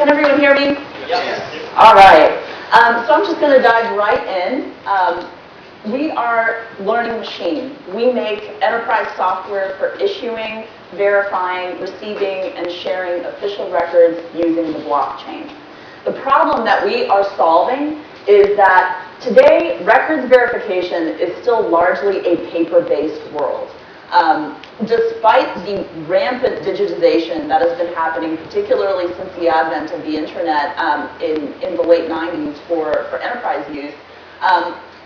Can everyone hear me? Yes. All right. So I'm just going to dive right in. We are learning machine. We make enterprise software for issuing, verifying, receiving, and sharing official records using the blockchain. The problem that we are solving is that today, records verification is still largely a paper-based world. Despite the rampant digitization that has been happening, particularly since the advent of the internet in the late 90s for enterprise use,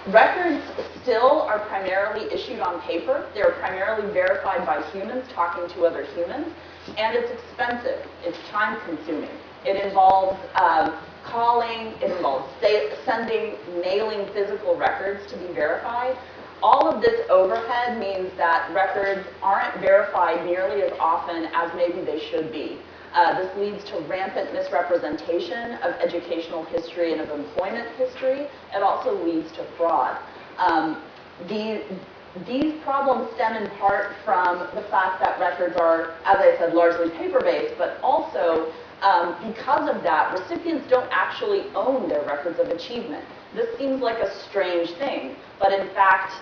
records still are primarily issued on paper. They're primarily verified by humans talking to other humans, and it's expensive. It's time-consuming. It involves calling, it involves sending, mailing physical records to be verified. All of this overhead means that records aren't verified nearly as often as maybe they should be. This leads to rampant misrepresentation of educational history and of employment history. It also leads to fraud. These problems stem in part from the fact that records are, as I said, largely paper-based, but also because of that, recipients don't actually own their records of achievement. This seems like a strange thing, but in fact,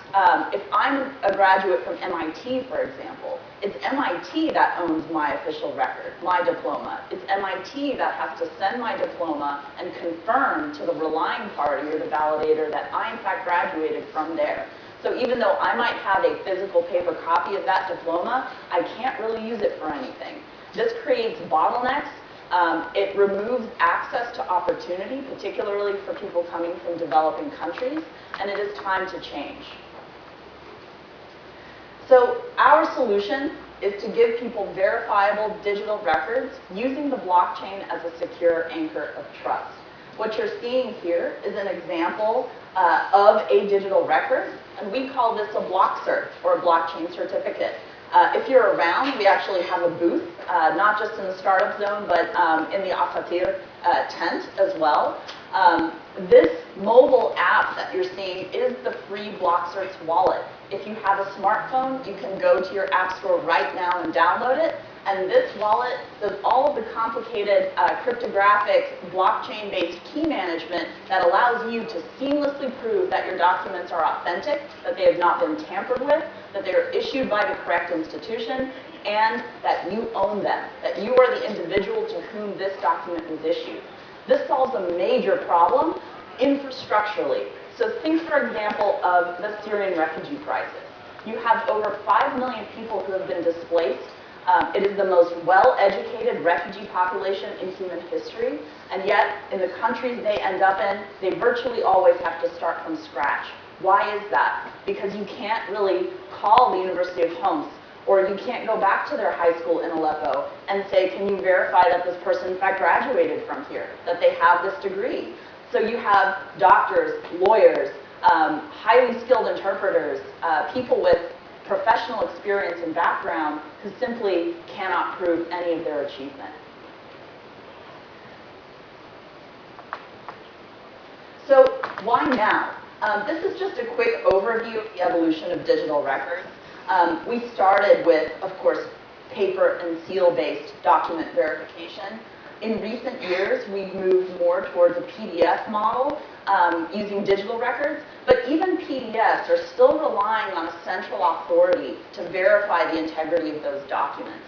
if I'm a graduate from MIT, for example, it's MIT that owns my official record, my diploma. It's MIT that has to send my diploma and confirm to the relying party or the validator that I, in fact, graduated from there. So even though I might have a physical paper copy of that diploma, I can't really use it for anything. This creates bottlenecks. It removes access to opportunity, particularly for people coming from developing countries, and it is time to change. So our solution is to give people verifiable digital records using the blockchain as a secure anchor of trust. What you're seeing here is an example of a digital record, and we call this a block cert, or a blockchain certificate. If you're around, we actually have a booth, not just in the startup zone, but in the Asatir tent as well. This mobile app that you're seeing is the free BlockCerts wallet. If you have a smartphone, you can go to your app store right now and download it. And this wallet does all of the complicated cryptographic blockchain-based key management that allows you to seamlessly prove that your documents are authentic, that they have not been tampered with, that they are issued by the correct institution, and that you own them, that you are the individual to whom this document was issued. This solves a major problem infrastructurally. So think, for example, of the Syrian refugee crisis. You have over 5 million people who have been displaced. It is the most well-educated refugee population in human history, and yet in the countries they end up in, they virtually always have to start from scratch. Why is that? Because you can't really call the University of Homs, or you can't go back to their high school in Aleppo and say, can you verify that this person in fact graduated from here, that they have this degree? So you have doctors, lawyers, highly skilled interpreters, people with professional experience and background who simply cannot prove any of their achievement. So why now? This is just a quick overview of the evolution of digital records. We started with, of course, paper and seal-based document verification. In recent years, we've moved more towards a PDF model using digital records, but even PDFs are still relying on a central authority to verify the integrity of those documents.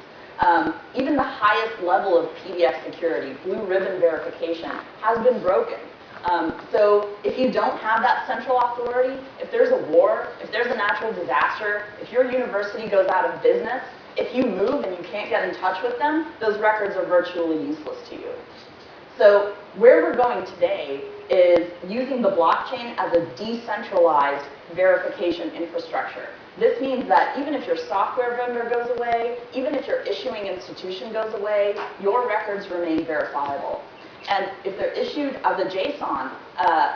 Even the highest level of PDF security, blue ribbon verification, has been broken. So if you don't have that central authority, if there's a war, if there's a natural disaster, if your university goes out of business, if you move and you can't get in touch with them, those records are virtually useless to you. So where we're going today is using the blockchain as a decentralized verification infrastructure. This means that even if your software vendor goes away, even if your issuing institution goes away, your records remain verifiable. And if they're issued as a JSON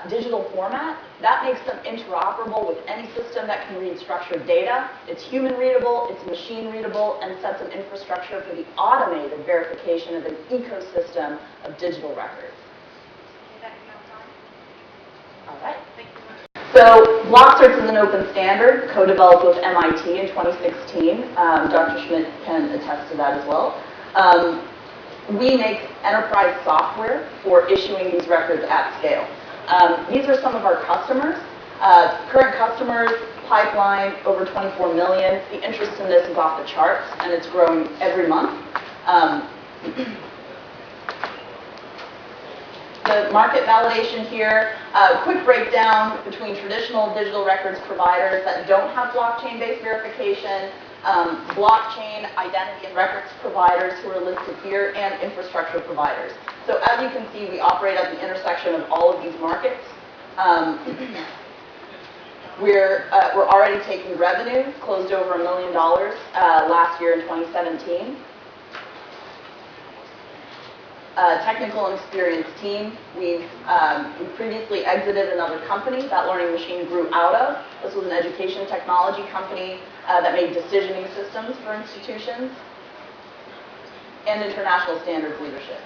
digital format, that makes them interoperable with any system that can read structured data. It's human readable, it's machine readable, and sets an infrastructure for the automated verification of an ecosystem of digital records. All right. So BlockCerts is an open standard co-developed with MIT in 2016. Dr. Schmidt can attest to that as well. We make enterprise software for issuing these records at scale. These are some of our customers. Current customers, pipeline, over 24 million. The interest in this is off the charts, and it's growing every month. The market validation here, quick breakdown between traditional digital records providers that don't have blockchain-based verification, blockchain identity and records providers who are listed here, and infrastructure providers. So as you can see, we operate at the intersection of all of these markets. We're already taking revenue, closed over $1 million last year in 2017. Technical and experienced team. We previously exited another company that Learning Machine grew out of. This was an education technology company that made decisioning systems for institutions, and international standards leadership.